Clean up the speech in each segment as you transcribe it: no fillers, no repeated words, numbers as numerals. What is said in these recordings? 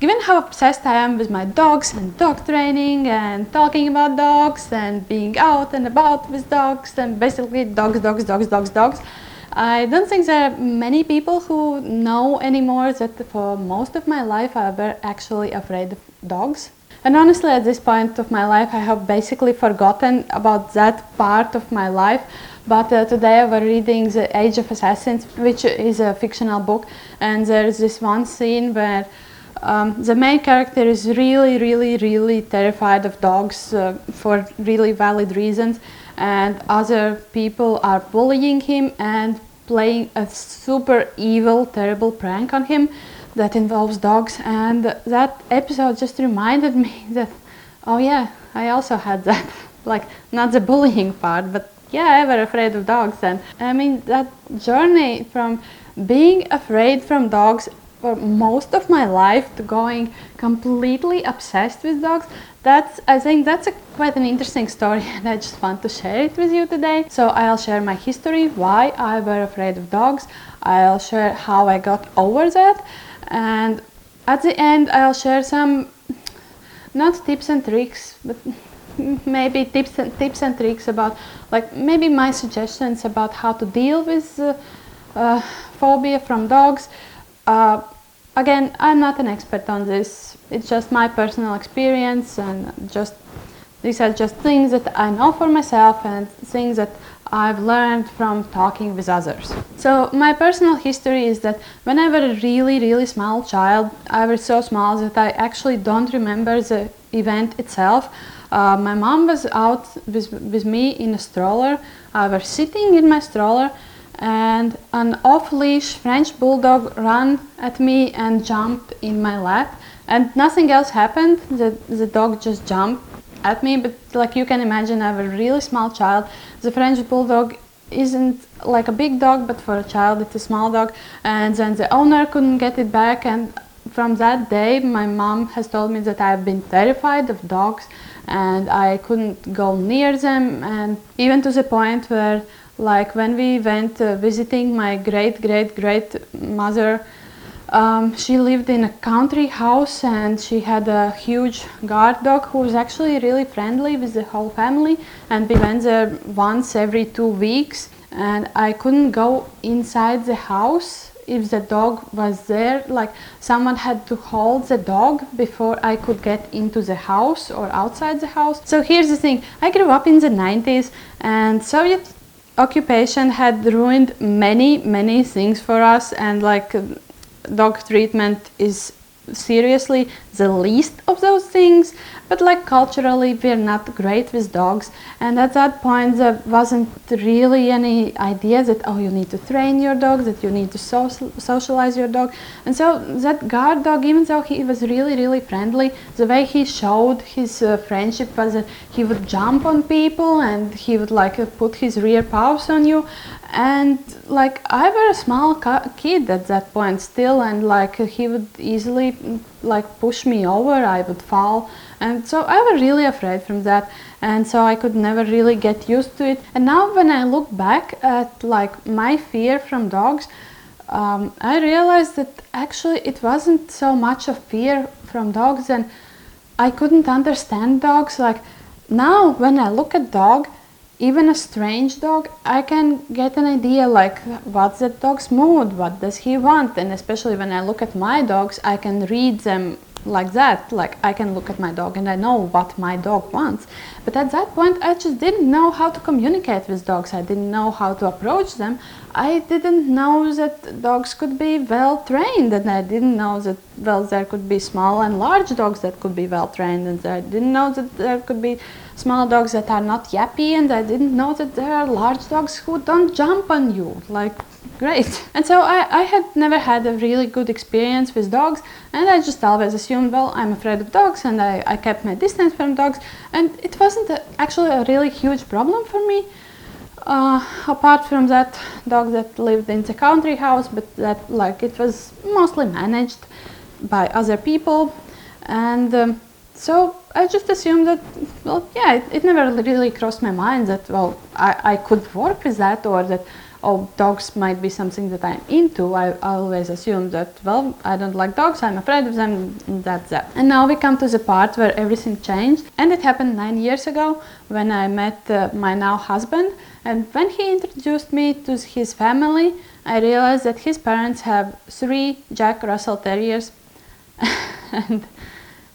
given how obsessed I am with my dogs and dog training and talking about dogs and being out and about with dogs and basically dogs, I don't think there are many people who know anymore that for most of my life I were actually afraid of dogs. And honestly, at this point of my life, I have basically forgotten about that part of my life. But today I was reading The Age of Assassins, which is a fictional book, and there's this one scene where the main character is really terrified of dogs for really valid reasons, and other people are bullying him and playing a super evil, terrible prank on him that involves dogs. And that episode just reminded me that, oh yeah, I also had that. Like, not the bullying part, but yeah, I was afraid of dogs. And I mean, that journey from being afraid from dogs for most of my life to going completely obsessed with dogs, I think that's quite an interesting story, and I just want to share it with you today. So I'll share my history, why I was afraid of dogs. I'll share how I got over that, and at the end I'll share some, not tips and tricks, but maybe tips and tricks about, like, maybe my suggestions about how to deal with phobia from dogs. Again, I'm not an expert on this. It's just my personal experience, and these are just things that I know for myself and things that I've learned from talking with others. So my personal history is that when I was a really small child, I was so small that I actually don't remember the event itself. My mom was out with me in a stroller. I was sitting in my stroller, and an off-leash French bulldog ran at me and jumped in my lap, and nothing else happened. The dog just jumped at me, but like you can imagine, I was a really small child. The French bulldog isn't like a big dog, but for a child it's a small dog, and then the owner couldn't get it back. And from that day my mom has told me that I've been terrified of dogs and I couldn't go near them, and even to the point where, like, when we went visiting my great mother, she lived in a country house and she had a huge guard dog who was actually really friendly with the whole family, and we went there once every 2 weeks, and I couldn't go inside the house if the dog was there. Like, someone had to hold the dog before I could get into the house or outside the house. So here's the thing, I grew up in the 90s, and Soviet occupation had ruined many things for us, and like dog treatment is seriously the least of those things. But like, culturally we're not great with dogs, and at that point there wasn't really any idea that, oh, you need to train your dog, that you need to socialize your dog. And so that guard dog, even though he was really friendly, the way he showed his friendship was that he would jump on people and he would like put his rear paws on you. And like, I was a small kid at that point still, and like he would easily like push me over, I would fall, and so I was really afraid from that, and so I could never really get used to it. And now when I look back at like my fear from dogs, I realized that actually it wasn't so much of fear from dogs, and I couldn't understand dogs. Like, now when I look at dog, even a strange dog, I can get an idea like what's that dog's mood, what does he want, and especially when I look at my dogs, I can read them like that. Like, I can look at my dog and I know what my dog wants. But at that point I just didn't know how to communicate with dogs. I didn't know how to approach them. I didn't know that dogs could be well trained, and I didn't know that, well, there could be small and large dogs that could be well trained, and I didn't know that there could be small dogs that are not yappy, and I didn't know that there are large dogs who don't jump on you. Like, great. And so I had never had a really good experience with dogs, and I just always assumed, well, I'm afraid of dogs, and I kept my distance from dogs, and it wasn't actually a really huge problem for me. Apart from that dog that lived in the country house, but that, like, it was mostly managed by other people, and so I just assumed that, well, yeah, it never really crossed my mind that, well, I could work with that, or that oh, dogs might be something that I'm into. I always assumed that, well, I don't like dogs, I'm afraid of them, and that's that. And now we come to the part where everything changed, and it happened 9 years ago when I met my now husband. And when he introduced me to his family, I realized that his parents have 3 Jack Russell Terriers. And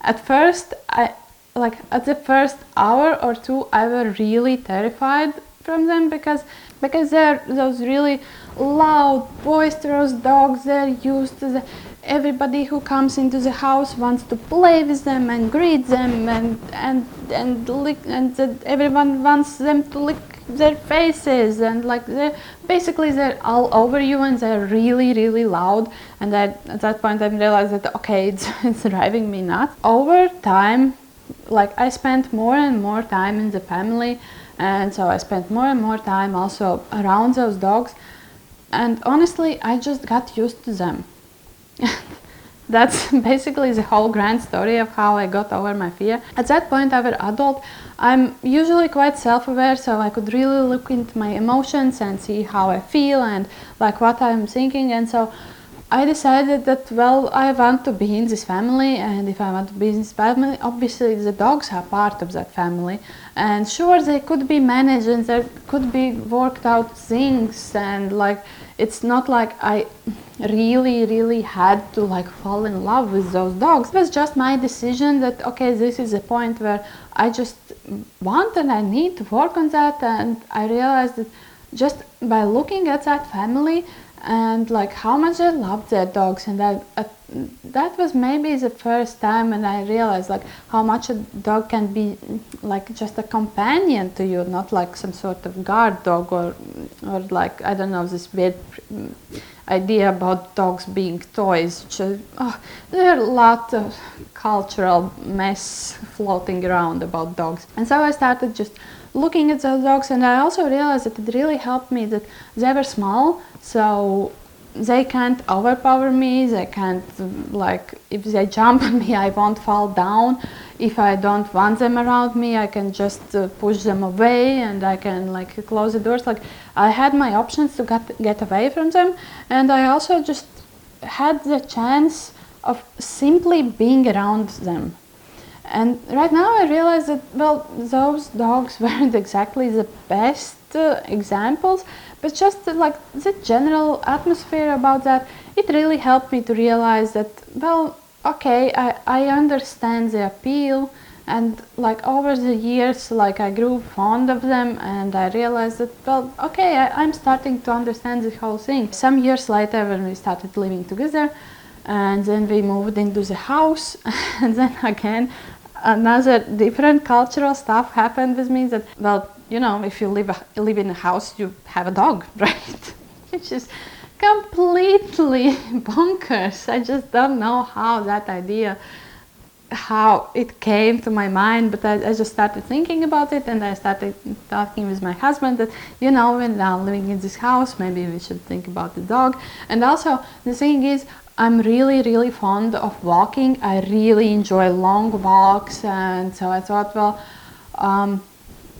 at first, at the first hour or two, I was really terrified from them because they're those really loud, boisterous dogs. They're used to everybody who comes into the house wants to play with them and greet them and lick, and everyone wants them to lick their faces, and like they're all over you, and they're really, really loud. And at that point I realized that okay, it's driving me nuts. Over time, like I spent more and more time in the family, and so I spent more and more time also around those dogs, and honestly I just got used to them. That's basically the whole grand story of how I got over my fear. At that point I was adult. I'm usually quite self-aware, so I could really look into my emotions and see how I feel and like what I'm thinking. And so I decided that, well, I want to be in this family, and if I want to be in this family, obviously the dogs are part of that family. And sure, they could be managed and there could be worked out things, and like it's not like I really had to like fall in love with those dogs. It was just my decision that okay, this is a point where I just want and I need to work on that. And I realized that just by looking at that family and like how much they loved their dogs, and that was maybe the first time when I realized like how much a dog can be like just a companion to you, not like some sort of guard dog or like, I don't know, this weird idea about dogs being toys. There are a lot of cultural mess floating around about dogs. And so I started just looking at those dogs, and I also realized that it really helped me that they were small, so they can't overpower me, they can't, like, if they jump on me I won't fall down. If I don't want them around me, I can just push them away, and I can like close the doors. Like, I had my options to get away from them, and I also just had the chance of simply being around them. And right now I realize that, well, those dogs weren't exactly the best examples, but just like the general atmosphere about that, it really helped me to realize that, well, okay, I understand the appeal, and like over the years, like I grew fond of them, and I realized that, well, okay, I'm starting to understand the whole thing. Some years later, when we started living together, and then we moved into the house, and then again, another different cultural stuff happened with me that, well, you know, if you live in a house, you have a dog, right? Which is completely bonkers. I just don't know how that idea, how it came to my mind, but I just started thinking about it, and I started talking with my husband that, you know, we're now living in this house, maybe we should think about the dog. And also the thing is, I'm really fond of walking. I really enjoy long walks, and so I thought, well,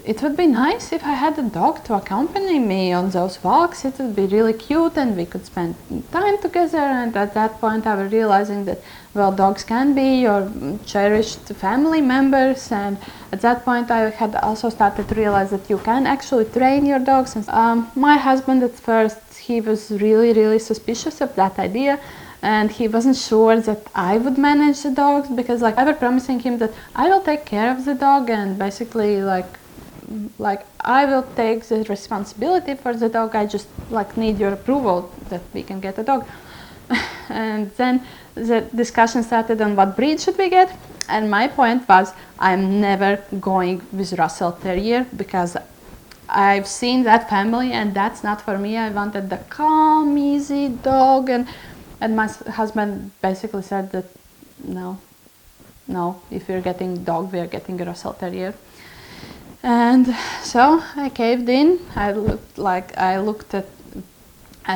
it would be nice if I had a dog to accompany me on those walks. It would be really cute, and we could spend time together. And at that point I was realizing that, well, dogs can be your cherished family members. And at that point I had also started to realize that you can actually train your dogs. And my husband, at first, he was really suspicious of that idea, and he wasn't sure that I would manage the dogs, because like I was promising him that I will take care of the dog, and basically like I will take the responsibility for the dog. I just like need your approval that we can get a dog. And then the discussion started on what breed should we get, and my point was I'm never going with Russell Terrier, because I've seen that family and that's not for me. I wanted the calm, easy dog, and my husband basically said that no, if we're getting dog, we're getting a Russell Terrier. And so I caved in. I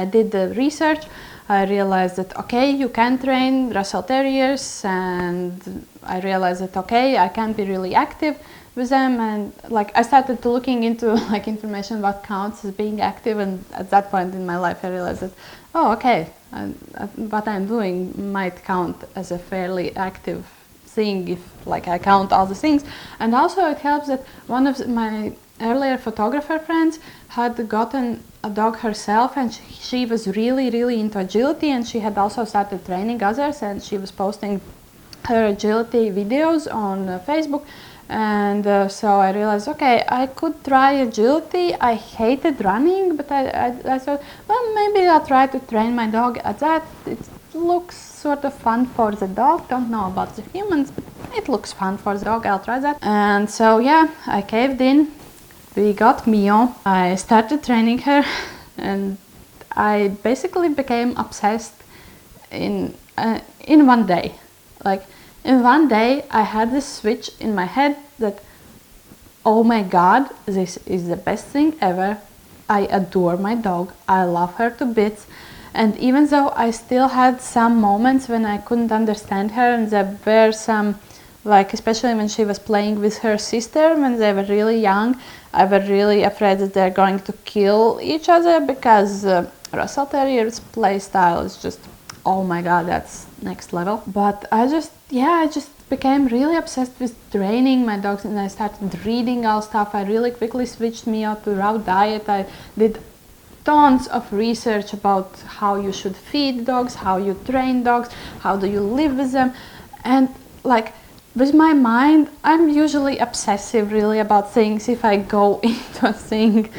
did the research. I realized that, okay, you can train Russell Terriers, and I realized that, okay, I can be really active with them, and like I started looking into like information what counts as being active, and at that point in my life I realized that, oh, okay, what I'm doing might count as a fairly active thing if like I count all the things. And also it helps that one of my earlier photographer friends had gotten a dog herself, and she was really into agility, and she had also started training others, and she was posting her agility videos on Facebook. And so I realized, okay, I could try agility. I hated running, but I thought, well, maybe I'll try to train my dog at that. It looks sort of fun for the dog. Don't know about the humans, but it looks fun for the dog. I'll try that. And so yeah, I caved in. We got Mio. I started training her, and I basically became obsessed in one day. Like in one day, I had this switch in my head that, oh my God, this is the best thing ever. I adore my dog. I love her to bits. And even though I still had some moments when I couldn't understand her, and there were some, like especially when she was playing with her sister when they were really young, I was really afraid that they're going to kill each other, because Russell Terrier's play style is just, oh my God, that's next level. But I just became really obsessed with training my dogs, and I started reading all stuff. I really quickly switched me out to raw diet. I did tons of research about how you should feed dogs, how you train dogs, how do you live with them. And like with my mind, I'm usually obsessive really about things. If I go into a thing,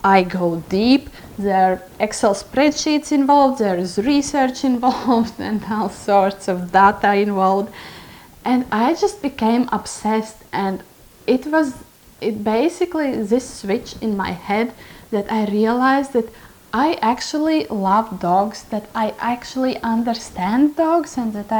I go deep. There are Excel spreadsheets involved, there is research involved, and all sorts of data involved. And I just became obsessed, and it basically this switch in my head that I realized that I actually love dogs, that I actually understand dogs, and that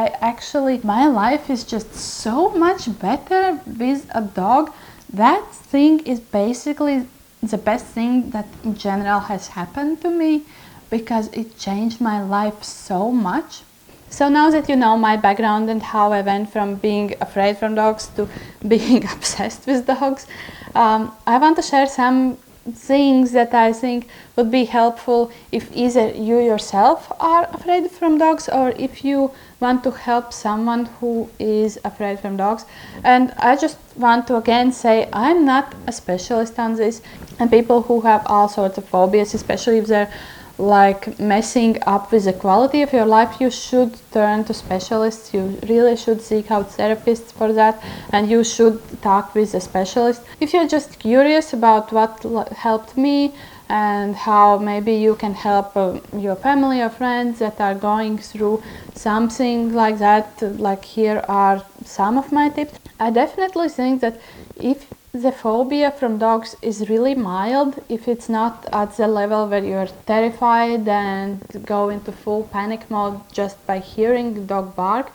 my life is just so much better with a dog. That thing is basically the best thing that in general has happened to me, because it changed my life so much. So now that you know my background and how I went from being afraid from dogs to being obsessed with dogs, I want to share some things that I think would be helpful if either you yourself are afraid from dogs, or if you want to help someone who is afraid from dogs. And I just want to again say, I'm not a specialist on this, and people who have all sorts of phobias, especially if they're like messing up with the quality of your life, you should turn to specialists. You really should seek out therapists for that, and you should talk with a specialist. If you're just curious about what helped me and how maybe you can help your family or friends that are going through something like that, like here are some of my tips. I definitely think that if the phobia from dogs is really mild, if it's not at the level where you're terrified and go into full panic mode just by hearing the dog bark,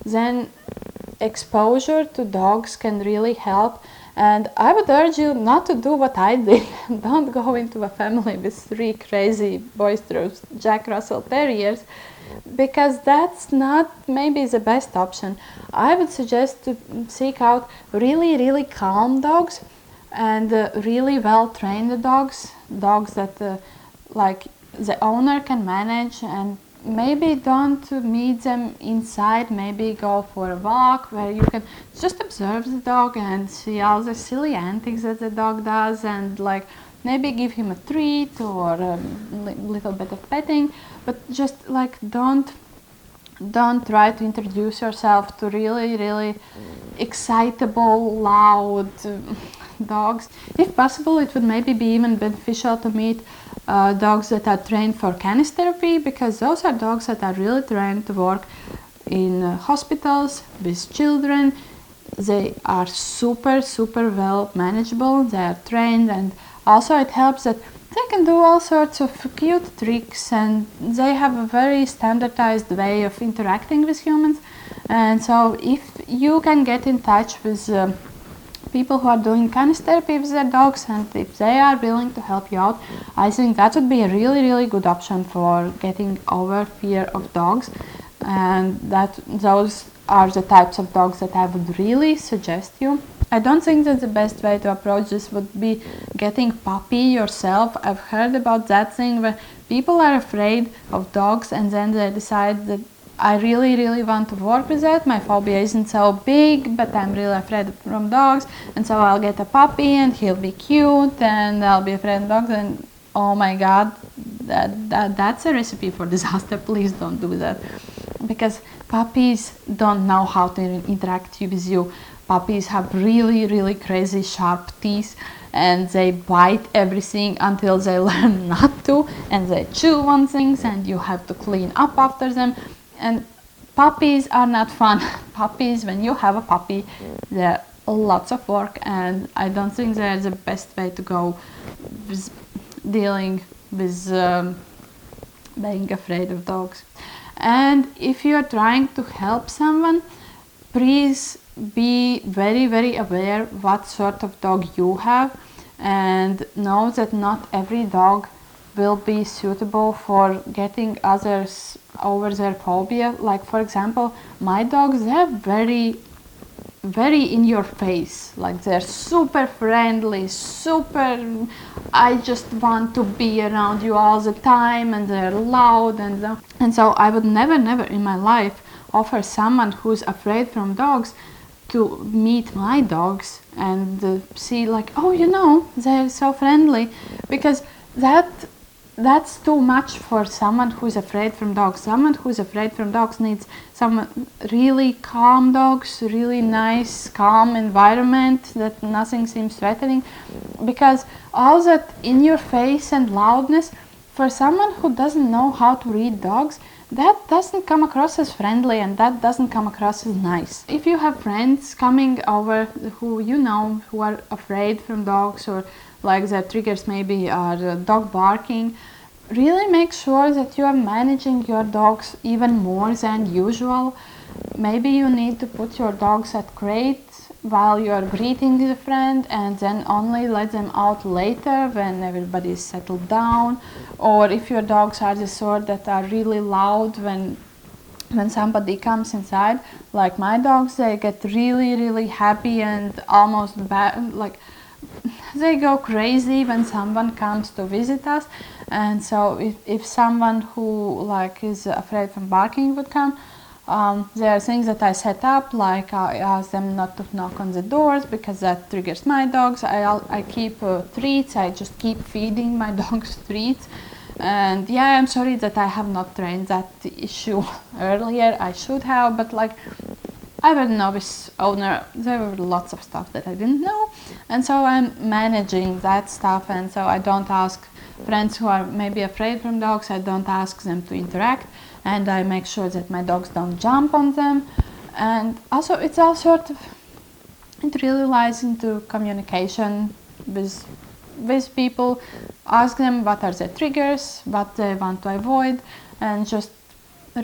then exposure to dogs can really help. And I would urge you not to do what I did. Don't go into a family with 3 crazy, boisterous Jack Russell Terriers, because that's not maybe the best option. I would suggest to seek out really calm dogs, and really well trained dogs that like the owner can manage, and maybe don't meet them inside. Maybe go for a walk where you can just observe the dog and see all the silly antics that the dog does, and like maybe give him a treat or a little bit of petting, but just like don't try to introduce yourself to really excitable, loud dogs. If possible, it would maybe be even beneficial to meet dogs that are trained for canis therapy, because those are dogs that are really trained to work in hospitals with children. They are super well manageable. They are trained, and also it helps that they can do all sorts of cute tricks, and they have a very standardized way of interacting with humans. And so if you can get in touch with people who are doing canis therapy with their dogs, and if they are willing to help you out, I think that would be a really good option for getting over fear of dogs. And that those are the types of dogs that I would really suggest you. I don't think that the best way to approach this would be getting puppy yourself. I've heard about that thing where people are afraid of dogs and then they decide that I really want to work with that. My phobia isn't so big, but I'm really afraid from dogs, and so I'll get a puppy and he'll be cute and I'll be afraid of dogs, and oh my god, that's a recipe for disaster. Please don't do that, because puppies don't know how to interact with you. Puppies have really crazy sharp teeth, and they bite everything until they learn not to, and they chew on things and you have to clean up after them. And puppies are not fun. Puppies, when you have a puppy, they're lots of work, and I don't think they're the best way to go with dealing with being afraid of dogs. And if you're trying to help someone, please be very aware what sort of dog you have, and know that not every dog will be suitable for getting others over their phobia. Like, for example, my dogs, they're very in your face, like they're super friendly, super I just want to be around you all the time, and they're loud, and so I would never in my life offer someone who's afraid from dogs to meet my dogs and see like, oh, you know, they're so friendly, because that's too much for someone who's afraid from dogs. Someone who's afraid from dogs needs some really calm dogs, really nice, calm environment that nothing seems threatening, because all that in your face and loudness, for someone who doesn't know how to read dogs, that doesn't come across as friendly, and that doesn't come across as nice. If you have friends coming over who you know who are afraid from dogs, or like their triggers maybe are dog barking, really make sure that you are managing your dogs even more than usual. Maybe you need to put your dogs at crate while you are greeting the friend, and then only let them out later when everybody is settled down. Or if your dogs are the sort that are really loud when somebody comes inside, like my dogs, they get really happy and almost bad, like they go crazy when someone comes to visit us. And so if someone who like is afraid from barking would come, there are things that I set up, like I ask them not to knock on the doors because that triggers my dogs. I keep treats. I just keep feeding my dogs treats. And yeah, I'm sorry that I have not trained that issue earlier. I should have, but like, I was a novice owner. There were lots of stuff that I didn't know, and so I'm managing that stuff. And so I don't ask friends who are maybe afraid from dogs, I don't ask them to interact, and I make sure that my dogs don't jump on them. And also, it's all sort of, it really lies into communication with people. Ask them what are their triggers, what they want to avoid, and just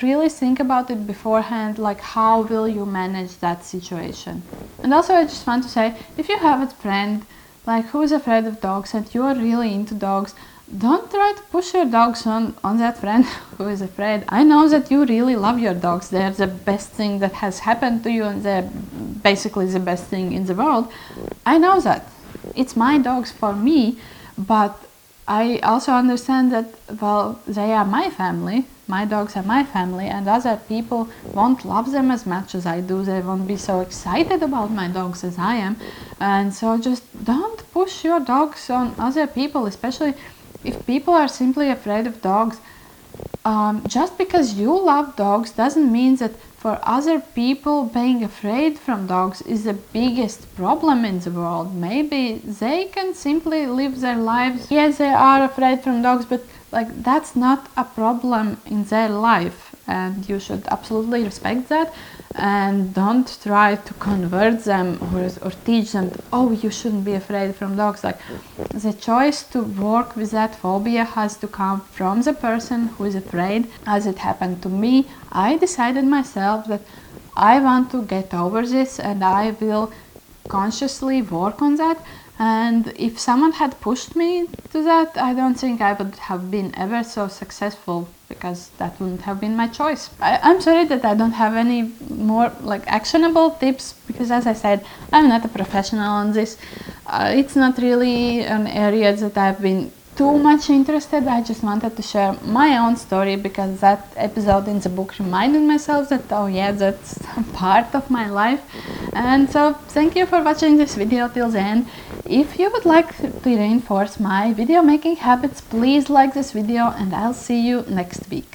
really think about it beforehand, like how will you manage that situation. And also, I just want to say, if you have a friend like who is afraid of dogs and you are really into dogs, don't try to push your dogs on that friend who is afraid. I know that you really love your dogs. They're the best thing that has happened to you, and they're basically the best thing in the world. I know that. It's my dogs for me, but I also understand that, well, they are my family. My dogs are my family, and other people won't love them as much as I do. They won't be so excited about my dogs as I am. And so just don't push your dogs on other people, especially if people are simply afraid of dogs. Just because you love dogs doesn't mean that for other people being afraid from dogs is the biggest problem in the world. Maybe they can simply live their lives. Yes, they are afraid from dogs, but like that's not a problem in their life, and you should absolutely respect that, and don't try to convert them or teach them, oh, you shouldn't be afraid from dogs. Like, the choice to work with that phobia has to come from the person who is afraid. As it happened to me, I decided myself that I want to get over this, and I will consciously work on that. And if someone had pushed me to that, I don't think I would have been ever so successful, because that wouldn't have been my choice. I'm sorry that I don't have any more like actionable tips, because, as I said, I'm not a professional on this. It's not really an area that I've been too much interested. I just wanted to share my own story because that episode in the book reminded myself that, oh yeah, that's a part of my life. And so thank you for watching this video till the end. If you would like to reinforce my video making habits, please like this video, and I'll see you next week.